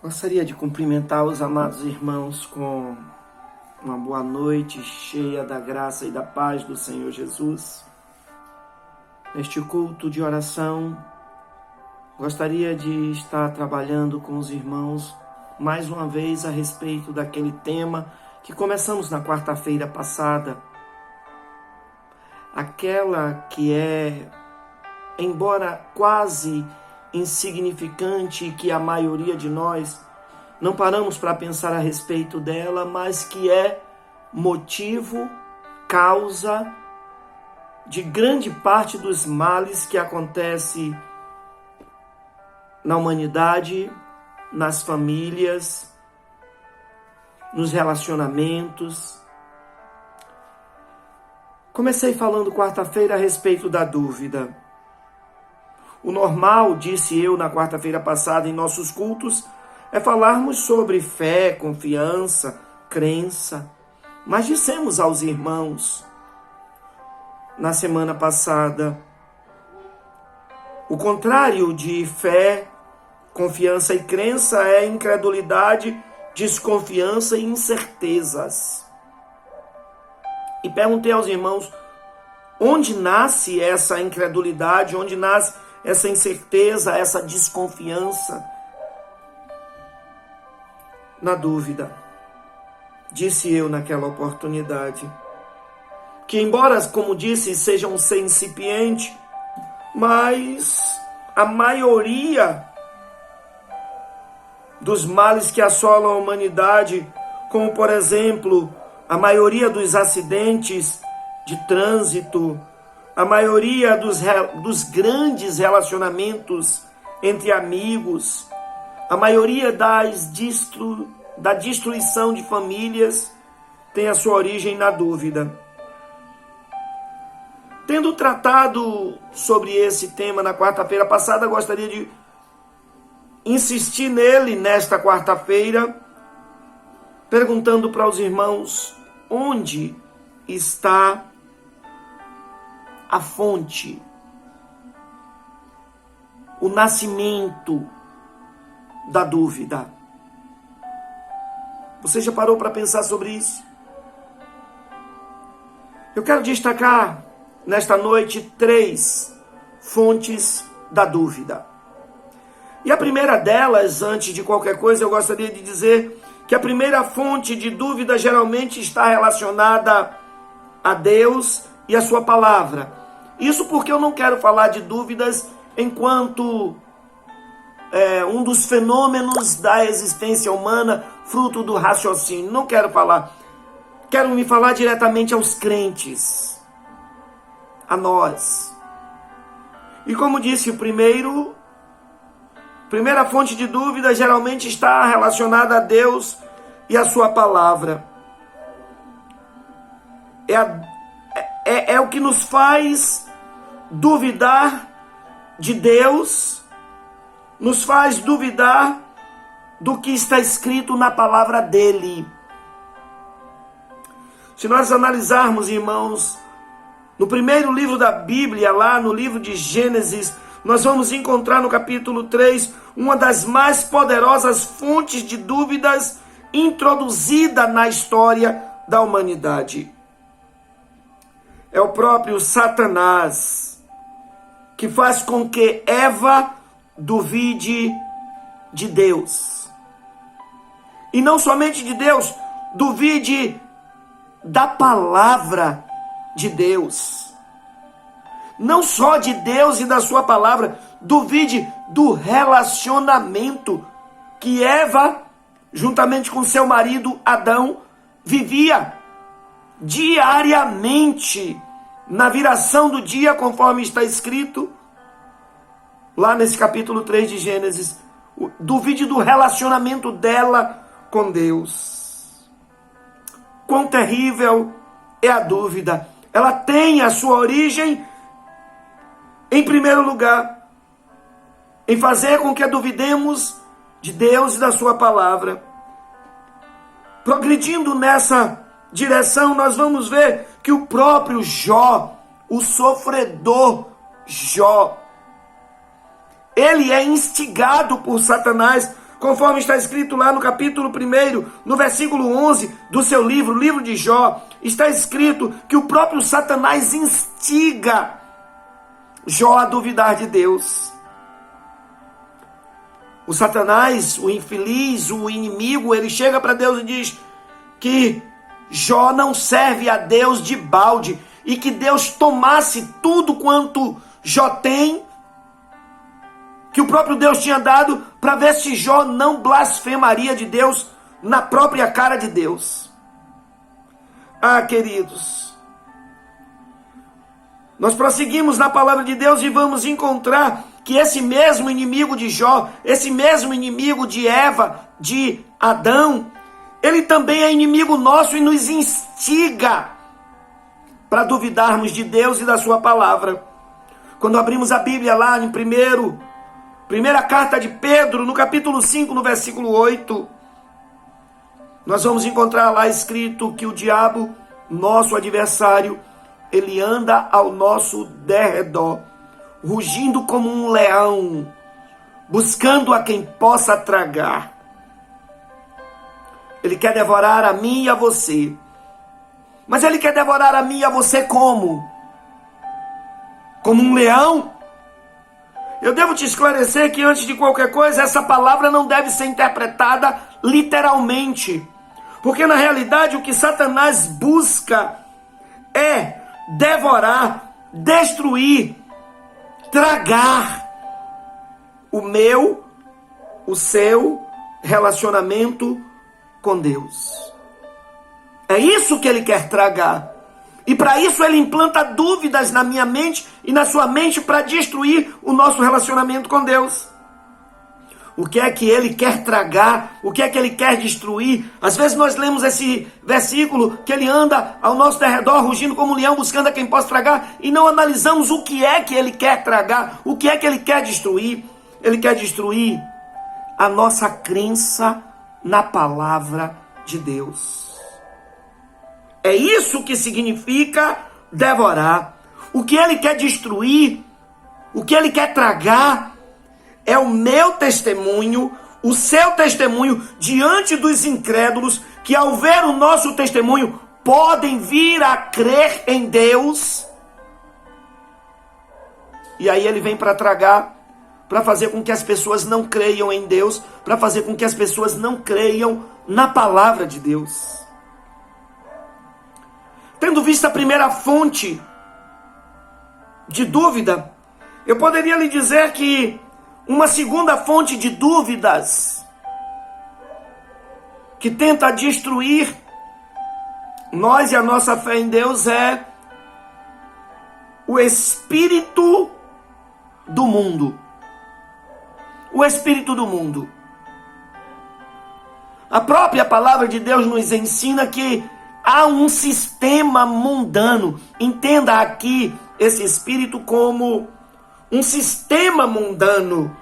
Gostaria de cumprimentar os amados irmãos com uma boa noite cheia da graça e da paz do Senhor Jesus. Neste culto de oração, gostaria de estar trabalhando com os irmãos mais uma vez a respeito daquele tema que começamos na quarta-feira passada. Aquela que embora quase insignificante e que a maioria de nós não paramos para pensar a respeito dela, mas que é motivo, causa de grande parte dos males que acontece na humanidade, nas famílias, nos relacionamentos. Comecei falando quarta-feira a respeito da dúvida. O normal, disse eu na quarta-feira passada em nossos cultos, é falarmos sobre fé, confiança, crença. Mas dissemos aos irmãos na semana passada, o contrário de fé, confiança e crença é incredulidade, desconfiança e incertezas. E perguntei aos irmãos, onde nasce essa incredulidade, onde nasce essa incerteza, essa desconfiança? Na dúvida. Disse eu naquela oportunidade, que embora, como disse, seja um ser incipiente, mas a maioria dos males que assolam a humanidade, como por exemplo, a maioria dos acidentes de trânsito, a maioria dos grandes relacionamentos entre amigos, a maioria da destruição de famílias tem a sua origem na dúvida. Tendo tratado sobre esse tema na quarta-feira passada, gostaria de insistir nele nesta quarta-feira, perguntando para os irmãos onde está a fonte, o nascimento da dúvida. Você já parou para pensar sobre isso? Eu quero destacar nesta noite 3 fontes da dúvida. E a primeira delas, antes de qualquer coisa, eu gostaria de dizer que a primeira fonte de dúvida geralmente está relacionada a Deus e a sua palavra. Isso porque eu não quero falar de dúvidas enquanto um dos fenômenos da existência humana, fruto do raciocínio. Não quero falar. Quero me falar diretamente aos crentes, a nós. E como disse a primeira fonte de dúvida geralmente está relacionada a Deus e a sua palavra. É o que nos faz duvidar de Deus, nos faz duvidar do que está escrito na palavra dele. Se nós analisarmos, irmãos, no primeiro livro da Bíblia, lá no livro de Gênesis, nós vamos encontrar no capítulo 3 uma das mais poderosas fontes de dúvidas introduzida na história da humanidade. É o próprio Satanás que faz com que Eva duvide de Deus. E não somente de Deus, duvide da palavra de Deus. Não só de Deus e da sua palavra, duvide do relacionamento que Eva, juntamente com seu marido Adão, vivia diariamente, na viração do dia, conforme está escrito lá nesse capítulo 3 de Gênesis. Duvide do relacionamento dela com Deus. Quão terrível é a dúvida. Ela tem a sua origem, em primeiro lugar, em fazer com que duvidemos de Deus e da sua palavra. Progredindo nessa direção, nós vamos ver que o próprio Jó, o sofredor Jó, ele é instigado por Satanás conforme está escrito lá no capítulo 1, no versículo 11 do seu livro, o livro de Jó, está escrito que o próprio Satanás instiga Jó a duvidar de Deus. O Satanás, o infeliz, o inimigo, ele chega para Deus e diz que Jó não serve a Deus de balde e que Deus tomasse tudo quanto Jó tem, que o próprio Deus tinha dado, para ver se Jó não blasfemaria de Deus na própria cara de Deus. Ah, queridos, nós prosseguimos na palavra de Deus e vamos encontrar que esse mesmo inimigo de Jó, esse mesmo inimigo de Eva, de Adão, ele também é inimigo nosso e nos instiga para duvidarmos de Deus e da sua palavra. Quando abrimos a Bíblia lá em primeira carta de Pedro, no capítulo 5, no versículo 8, nós vamos encontrar lá escrito que o diabo, nosso adversário, ele anda ao nosso derredor, rugindo como um leão, buscando a quem possa tragar. Ele quer devorar a mim e a você. Mas ele quer devorar a mim e a você como? Como um leão? Eu devo te esclarecer que antes de qualquer coisa, essa palavra não deve ser interpretada literalmente. Porque na realidade o que Satanás busca é devorar, destruir, tragar o meu, o seu relacionamento com Deus. É isso que ele quer tragar. E para isso ele implanta dúvidas na minha mente e na sua mente para destruir o nosso relacionamento com Deus. O que é que ele quer tragar? O que é que ele quer destruir? Às vezes nós lemos esse versículo que ele anda ao nosso derredor, rugindo como um leão, buscando a quem possa tragar, e não analisamos o que é que ele quer tragar, o que é que ele quer destruir. Ele quer destruir a nossa crença na palavra de Deus. É isso que significa devorar. O que ele quer destruir, o que ele quer tragar, é o meu testemunho, o seu testemunho diante dos incrédulos, que ao ver o nosso testemunho podem vir a crer em Deus. E aí ele vem para tragar, para fazer com que as pessoas não creiam em Deus, para fazer com que as pessoas não creiam na palavra de Deus. Tendo visto a primeira fonte de dúvida, eu poderia lhe dizer que uma segunda fonte de dúvidas que tenta destruir nós e a nossa fé em Deus é o espírito do mundo. O espírito do mundo. A própria palavra de Deus nos ensina que há um sistema mundano. Entenda aqui esse espírito como um sistema mundano.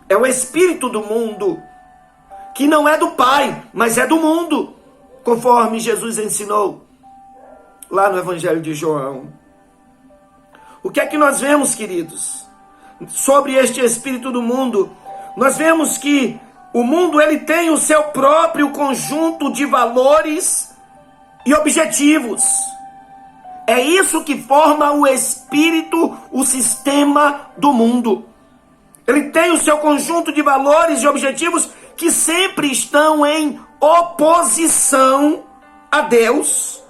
É o espírito do mundo, que não é do Pai, mas é do mundo, conforme Jesus ensinou lá no Evangelho de João. O que é que nós vemos, queridos, sobre este espírito do mundo? Nós vemos que o mundo ele tem o seu próprio conjunto de valores e objetivos. É isso que forma o espírito, o sistema do mundo. Ele tem o seu conjunto de valores e objetivos que sempre estão em oposição a Deus.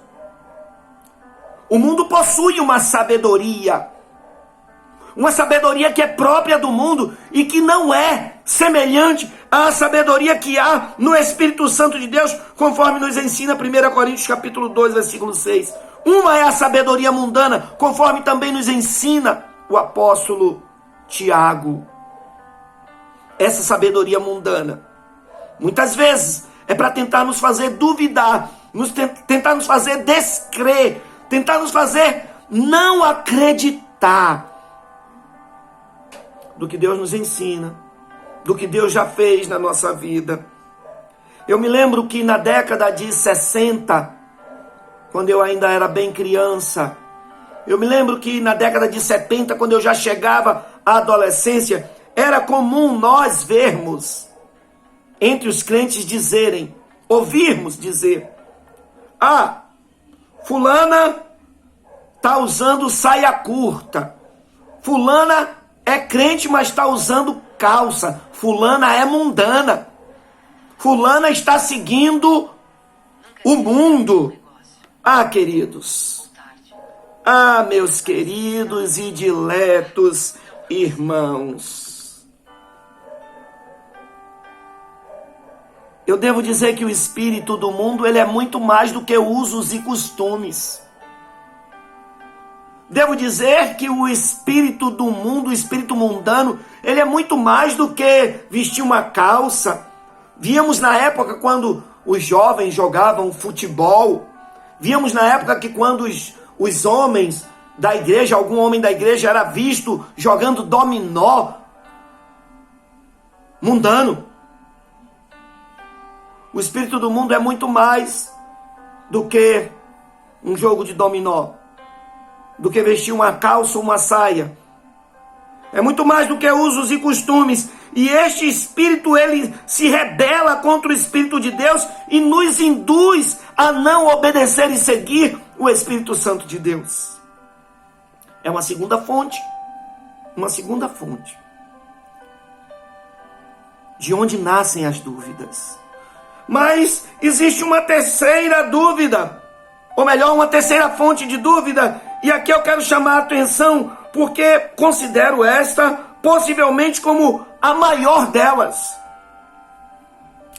O mundo possui uma sabedoria que é própria do mundo e que não é semelhante à sabedoria que há no Espírito Santo de Deus, conforme nos ensina 1 Coríntios capítulo 2, versículo 6. Uma é a sabedoria mundana, conforme também nos ensina o apóstolo Tiago. Essa sabedoria mundana, muitas vezes, é para tentar nos fazer duvidar, tentar nos fazer descrer, tentar nos fazer não acreditar do que Deus nos ensina, do que Deus já fez na nossa vida. Eu me lembro que na década de 60, quando eu ainda era bem criança, eu me lembro que na década de 70, quando eu já chegava à adolescência, era comum nós vermos entre os crentes ouvirmos dizer: fulana está usando saia curta, fulana é crente, mas está usando calça, fulana é mundana, fulana está seguindo o mundo. Queridos, meus queridos e diletos irmãos, eu devo dizer que o espírito do mundo, ele é muito mais do que usos e costumes. Devo dizer que o espírito do mundo, o espírito mundano, ele é muito mais do que vestir uma calça. Víamos na época quando os jovens jogavam futebol, víamos na época que quando os homens da igreja, algum homem da igreja era visto jogando dominó mundano. O espírito do mundo é muito mais do que um jogo de dominó, do que vestir uma calça ou uma saia. É muito mais do que usos e costumes. E este espírito, ele se rebela contra o Espírito de Deus e nos induz a não obedecer e seguir o Espírito Santo de Deus. É uma segunda fonte. Uma segunda fonte. De onde nascem as dúvidas. Mas existe uma terceira dúvida, ou melhor, uma terceira fonte de dúvida, e aqui eu quero chamar a atenção, porque considero esta possivelmente como a maior delas.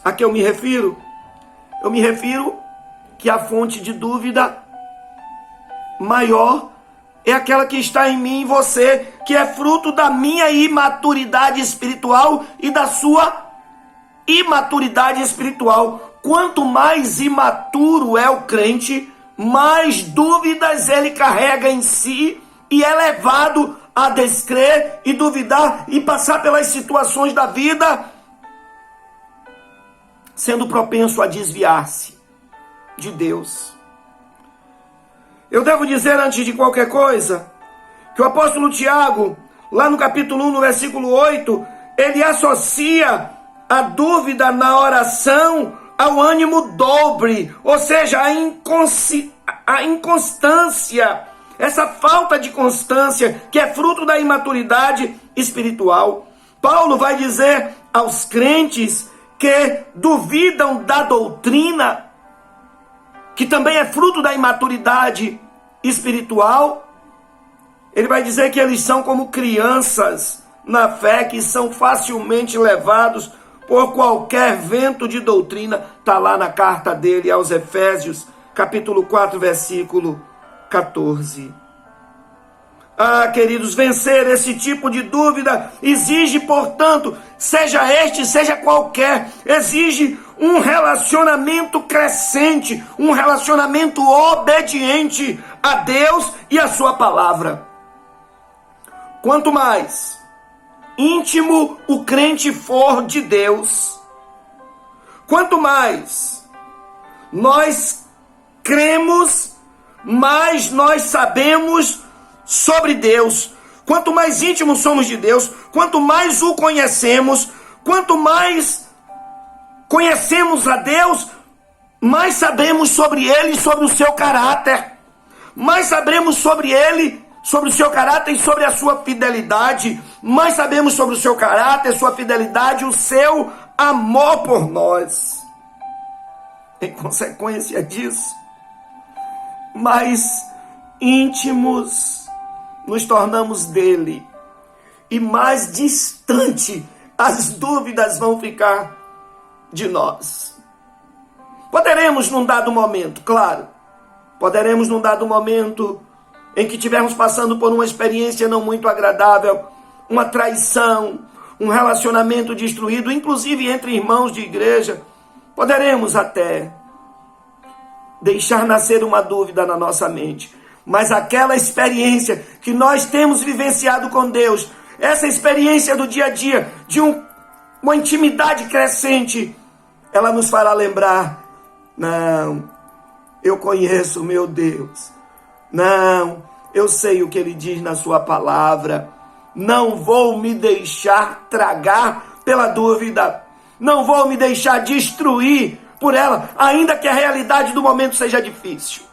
A que eu me refiro? Eu me refiro que a fonte de dúvida maior é aquela que está em mim e você, que é fruto da minha imaturidade espiritual e da sua imaturidade espiritual. Quanto mais imaturo é o crente, mais dúvidas ele carrega em si e é levado a descrer e duvidar e passar pelas situações da vida, sendo propenso a desviar-se de Deus. Eu devo dizer, antes de qualquer coisa, que o apóstolo Tiago, lá no capítulo 1, no versículo 8, ele associa a dúvida na oração ao ânimo dobre, ou seja, a inconstância, essa falta de constância que é fruto da imaturidade espiritual. Paulo vai dizer aos crentes que duvidam da doutrina, que também é fruto da imaturidade espiritual. Ele vai dizer que eles são como crianças na fé, que são facilmente levados por qualquer vento de doutrina. Está lá na carta dele aos Efésios, capítulo 4, versículo 14. Queridos, vencer esse tipo de dúvida exige, portanto, seja este, seja qualquer, exige um relacionamento crescente, um relacionamento obediente a Deus e a sua palavra. Quanto mais íntimo o crente for de Deus, quanto mais nós cremos, mais nós sabemos sobre Deus. Quanto mais íntimos somos de Deus, quanto mais o conhecemos, quanto mais conhecemos a Deus, mais sabemos sobre Ele e sobre o seu caráter. Mais sabemos sobre Ele, sobre o seu caráter e sobre a sua fidelidade. Mais sabemos sobre o seu caráter, sua fidelidade, o seu amor por nós. Em consequência disso, mais íntimos nos tornamos dele e mais distante as dúvidas vão ficar de nós. Poderemos num dado momento, claro, poderemos num dado momento em que estivermos passando por uma experiência não muito agradável, uma traição, um relacionamento destruído, inclusive entre irmãos de igreja, poderemos até deixar nascer uma dúvida na nossa mente. Mas aquela experiência que nós temos vivenciado com Deus, essa experiência do dia a dia, de uma intimidade crescente, ela nos fará lembrar: não, eu conheço o meu Deus. Não, eu sei o que Ele diz na sua palavra. Não vou me deixar tragar pela dúvida. Não vou me deixar destruir por ela, ainda que a realidade do momento seja difícil.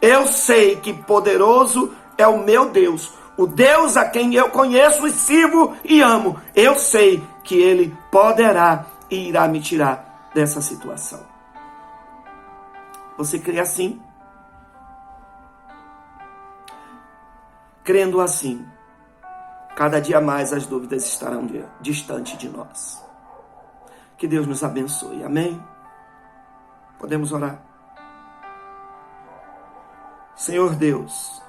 Eu sei que poderoso é o meu Deus, o Deus a quem eu conheço e sirvo e amo. Eu sei que Ele poderá e irá me tirar dessa situação. Você crê assim? Crendo assim, cada dia mais as dúvidas estarão distante de nós. Que Deus nos abençoe. Amém? Podemos orar? Senhor Deus,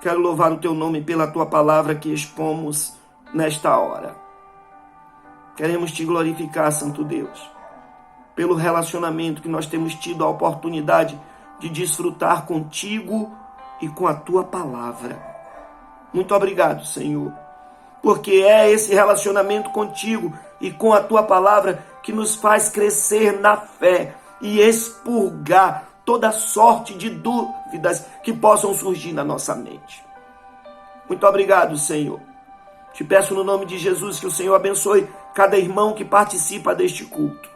quero louvar o Teu nome pela Tua palavra que expomos nesta hora. Queremos Te glorificar, Santo Deus, pelo relacionamento que nós temos tido a oportunidade de desfrutar contigo e com a Tua palavra. Muito obrigado, Senhor, porque é esse relacionamento contigo e com a Tua palavra que nos faz crescer na fé e expurgar toda sorte de dúvidas que possam surgir na nossa mente. Muito obrigado, Senhor. Te peço no nome de Jesus que o Senhor abençoe cada irmão que participa deste culto.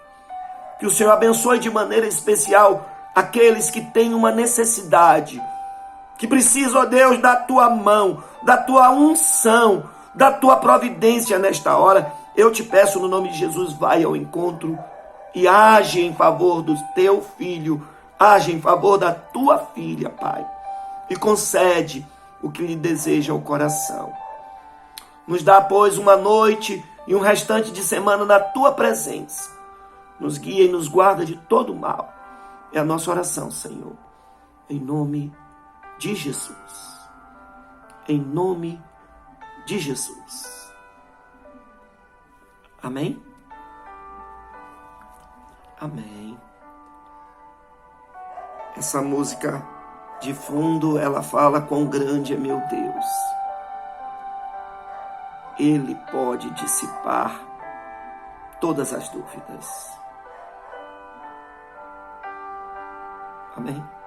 Que o Senhor abençoe de maneira especial aqueles que têm uma necessidade, que precisam, ó Deus, da Tua mão, da Tua unção, da Tua providência nesta hora. Eu te peço no nome de Jesus, vai ao encontro e age em favor do Teu filho, age em favor da Tua filha, Pai, e concede o que lhe deseja o coração. Nos dá, pois, uma noite e um restante de semana na Tua presença. Nos guia e nos guarda de todo mal. É a nossa oração, Senhor. Em nome de Jesus. Em nome de Jesus. Amém? Amém. Essa música de fundo, ela fala quão grande é meu Deus. Ele pode dissipar todas as dúvidas. Amém?